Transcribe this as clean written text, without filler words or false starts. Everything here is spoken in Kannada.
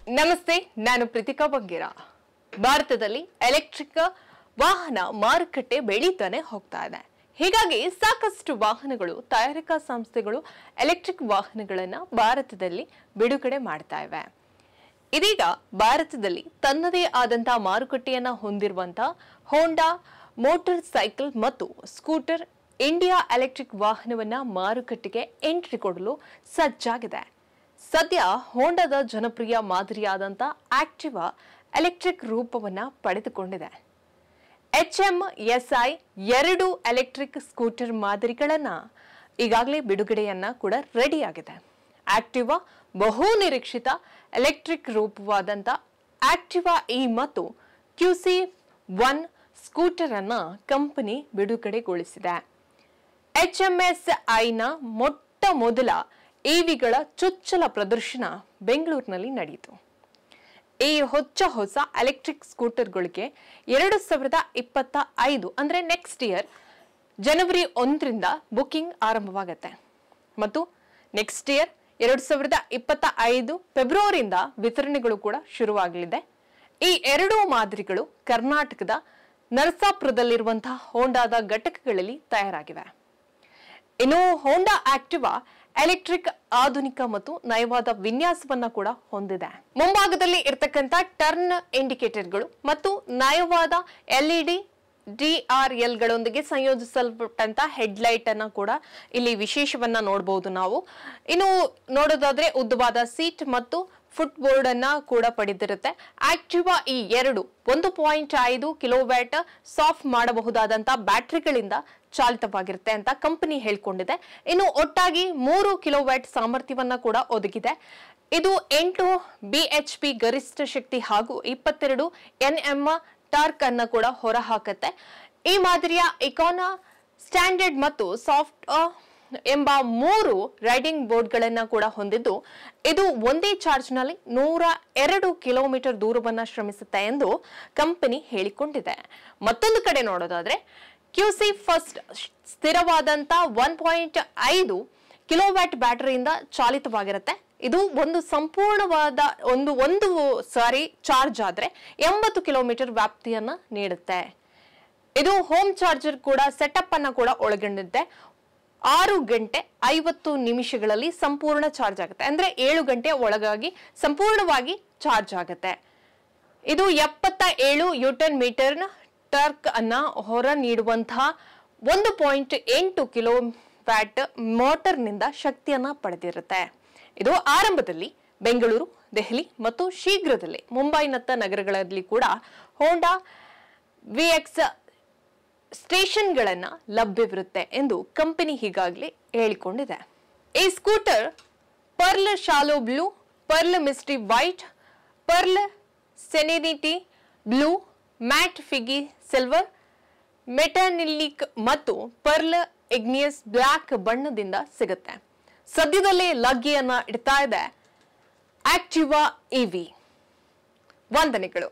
ನಮಸ್ತೆ, ನಾನು ಪ್ರೀತಿಕಾ ಬಂಗೇರ. ಭಾರತದಲ್ಲಿ ಎಲೆಕ್ಟ್ರಿಕ್ ವಾಹನ ಮಾರುಕಟ್ಟೆ ಬೆಳೀತಾನೆ ಹೋಗ್ತಾ ಇದೆ. ಹೀಗಾಗಿ ಸಾಕಷ್ಟು ವಾಹನಗಳು, ತಯಾರಿಕಾ ಸಂಸ್ಥೆಗಳು ಎಲೆಕ್ಟ್ರಿಕ್ ವಾಹನಗಳನ್ನು ಭಾರತದಲ್ಲಿ ಬಿಡುಗಡೆ ಮಾಡ್ತಾ ಇವೆ. ಇದೀಗ ಭಾರತದಲ್ಲಿ ತನ್ನದೇ ಆದಂತಹ ಮಾರುಕಟ್ಟೆಯನ್ನ ಹೊಂದಿರುವಂತಹ ಹೋಂಡಾ ಮೋಟಾರ್ ಸೈಕಲ್ ಮತ್ತು ಸ್ಕೂಟರ್ ಇಂಡಿಯಾ ಎಲೆಕ್ಟ್ರಿಕ್ ವಾಹನವನ್ನ ಮಾರುಕಟ್ಟೆಗೆ ಎಂಟ್ರಿ ಕೊಡಲು ಸಜ್ಜಾಗಿದೆ. ಸದ್ಯ ಹೋಂಡಾದ ಜನಪ್ರಿಯ ಮಾದರಿಯಾದಂಥ ಆಕ್ಟಿವಾ ಎಲೆಕ್ಟ್ರಿಕ್ ರೂಪವನ್ನ ಪಡೆದುಕೊಂಡಿದೆ. HMSI 2 ಎಲೆಕ್ಟ್ರಿಕ್ ಸ್ಕೂಟರ್ ಮಾದರಿಗಳನ್ನ ಈಗಾಗಲೇ ಬಿಡುಗಡೆಯನ್ನ ಕೂಡ ರೆಡಿಯಾಗಿದೆ. ಆಕ್ಟಿವಾ ಬಹು ನಿರೀಕ್ಷಿತ ಎಲೆಕ್ಟ್ರಿಕ್ ರೂಪವಾದಂಥ ಆಕ್ಟಿವಾ ಇ ಮತ್ತು QC1 ಸ್ಕೂಟರ್ ಅನ್ನ ಕಂಪನಿ ಬಿಡುಗಡೆಗೊಳಿಸಿದೆ. HMSI ನ ಮೊಟ್ಟ ಮೊದಲ ಇವಿಗಳ ಚೊಚ್ಚಲ ಪ್ರದರ್ಶನ ಬೆಂಗಳೂರಿನಲ್ಲಿ ನಡೆಯಿತು. ಈ ಹೊಸ ಎಲೆಕ್ಟ್ರಿಕ್ ಸ್ಕೂಟರ್ಗಳಿಗೆ 2025 ಅಂದ್ರೆ ನೆಕ್ಸ್ಟ್ ಇಯರ್ ಜನವರಿ 1ರಿಂದ ಬುಕಿಂಗ್ ಆರಂಭವಾಗುತ್ತೆ ಮತ್ತು ನೆಕ್ಸ್ಟ್ ಇಯರ್ 2025 ಫೆಬ್ರವರಿಯಿಂದ ವಿತರಣೆಗಳು ಕೂಡ ಶುರುವಾಗಲಿದೆ. ಈ ಎರಡೂ ಮಾದರಿಗಳು ಕರ್ನಾಟಕದ ನರಸಾಪುರದಲ್ಲಿರುವಂತಹ ಹೋಂಡಾದ ಘಟಕಗಳಲ್ಲಿ ತಯಾರಾಗಿವೆ. ಇನ್ನು ಹೋಂಡಾ ಆಕ್ಟಿವಾ ಎಲೆಕ್ಟ್ರಿಕ್ ಆಧುನಿಕ ಮತ್ತು ನಯವಾದ ವಿನ್ಯಾಸವನ್ನ ಕೂಡ ಹೊಂದಿದೆ. ಮುಂಭಾಗದಲ್ಲಿ ಇರತಕ್ಕಂತ ಟರ್ನ್ ಇಂಡಿಕೇಟರ್ಗಳು ಮತ್ತು ನಯವಾದ LED DRL ಗಳೊಂದಿಗೆ ಸಂಯೋಜಿಸಲ್ಪಟ್ಟಂತ ಹೆಡ್ಲೈಟ್ ಅನ್ನ ಕೂಡ ಇಲ್ಲಿ ವಿಶೇಷವನ್ನ ನೋಡಬಹುದು ನಾವು. ಇನ್ನು ನೋಡೋದಾದ್ರೆ ಉದ್ದವಾದ ಸೀಟ್ ಮತ್ತು ಫುಟ್ ಬೋರ್ಡ್ ಅನ್ನ ಕೂಡ ಪಡೆದಿರುತ್ತೆ. ಆಕ್ಟಿವಾ ಈ 1.5 ಕಿಲೋವ್ಯಾಟ್ ಸಾಫ್ಟ್ ಮಾಡಬಹುದಾದಂತ ಬ್ಯಾಟರಿಗಳಿಂದ ಚಾಲಿತವಾಗಿರುತ್ತೆ ಅಂತ ಕಂಪನಿ ಹೇಳ್ಕೊಂಡಿದೆ. ಇನ್ನು ಒಟ್ಟಾಗಿ 3 ಕಿಲೋವ್ಯಾಟ್ ಸಾಮರ್ಥ್ಯವನ್ನ ಕೂಡ ಒದಗಿದೆ. ಇದು 8 BHP ಗರಿಷ್ಠ ಶಕ್ತಿ ಹಾಗೂ 22 Nm ಟಾರ್ಕ್ ಅನ್ನ ಕೂಡ ಹೊರಹಾಕುತ್ತೆ. ಈ ಮಾದರಿಯ ಇಕಾನಾ, ಸ್ಟ್ಯಾಂಡರ್ಡ್ ಮತ್ತು ಸಾಫ್ಟ್ ಎಂಬ 3 ರೈಡಿಂಗ್ ಬೋರ್ಡ್ಗಳನ್ನ ಕೂಡ ಹೊಂದಿದ್ದು, ಇದು ಒಂದೇ ಚಾರ್ಜ್ ನಲ್ಲಿ 102 ಕಿಲೋಮೀಟರ್ ದೂರವನ್ನ ಶ್ರಮಿಸುತ್ತೆ ಎಂದು ಕಂಪನಿ ಹೇಳಿಕೊಂಡಿದೆ. ಮತ್ತೊಂದು ಕಡೆ ನೋಡೋದಾದ್ರೆ QC ಫಸ್ಟ್ ಸ್ಥಿರವಾದಂತ 1.5 ಕಿಲೋವ್ಯಾಟ್ ಬ್ಯಾಟರಿಯಿಂದ ಚಾಲಿತವಾಗಿರುತ್ತೆ. ಇದು ಒಂದು ಸಂಪೂರ್ಣವಾದ ಒಂದು ಸಾರಿ ಚಾರ್ಜ್ ಆದ್ರೆ 80 ಕಿಲೋಮೀಟರ್ ವ್ಯಾಪ್ತಿಯನ್ನ ನೀಡುತ್ತೆ. ಇದು ಹೋಮ್ ಚಾರ್ಜರ್ ಕೂಡ ಸೆಟಪ್ ಅನ್ನ ಕೂಡ ಒಳಗೊಂಡಿದೆ. 6 ಗಂಟೆ 50 ನಿಮಿಷಗಳಲ್ಲಿ ಸಂಪೂರ್ಣ ಚಾರ್ಜ್ ಆಗುತ್ತೆ. ಅಂದ್ರೆ 7 ಗಂಟೆ ಒಳಗಾಗಿ ಸಂಪೂರ್ಣವಾಗಿ ಚಾರ್ಜ್ ಆಗುತ್ತೆ. ಇದು 77 ನ್ಯೂಟನ್ ಮೀಟರ್ ಟಾರ್ಕ್ ಅನ್ನ ಹೊರ ನೀಡುವಂತಹ 1.8 ಕಿಲೋವ್ಯಾಟ್ ಮೋಟಾರ್ ನಿಂದ ಶಕ್ತಿಯನ್ನ ಪಡೆದಿರುತ್ತೆ. ಇದು ಆರಂಭದಲ್ಲಿ ಬೆಂಗಳೂರು, ದೆಹಲಿ ಮತ್ತು ಶೀಘ್ರದಲ್ಲೇ ಮುಂಬೈನತ್ತ ನಗರಗಳಲ್ಲಿ ಕೂಡ ಹೋಂಡಾ VX ಸ್ಟೇಷನ್ಗಳನ್ನ ಲಭ್ಯವಿರುತ್ತೆ ಎಂದು ಕಂಪನಿ ಈಗಾಗಲೇ ಹೇಳಿಕೊಂಡಿದೆ. ಈ scooter pearl shallow blue, pearl misty white, pearl serenity blue, matte ಫಿಗಿ ಸಿಲ್ವರ್, ಮೆಟಾನಿಲಿಕ್ ಮತ್ತು ಪರ್ಲ್ ಇಗ್ನಿಯಸ್ ಬ್ಲಾಕ್ ಬಣ್ಣದಿಂದ ಸಿಗುತ್ತೆ. ಸದ್ಯದಲ್ಲೇ ಲಗ್ಗೆಯನ್ನ ಇಡ್ತಾ ಇದೆ ಆಕ್ಟಿವಾ EV. ವಂದನೆಗಳು.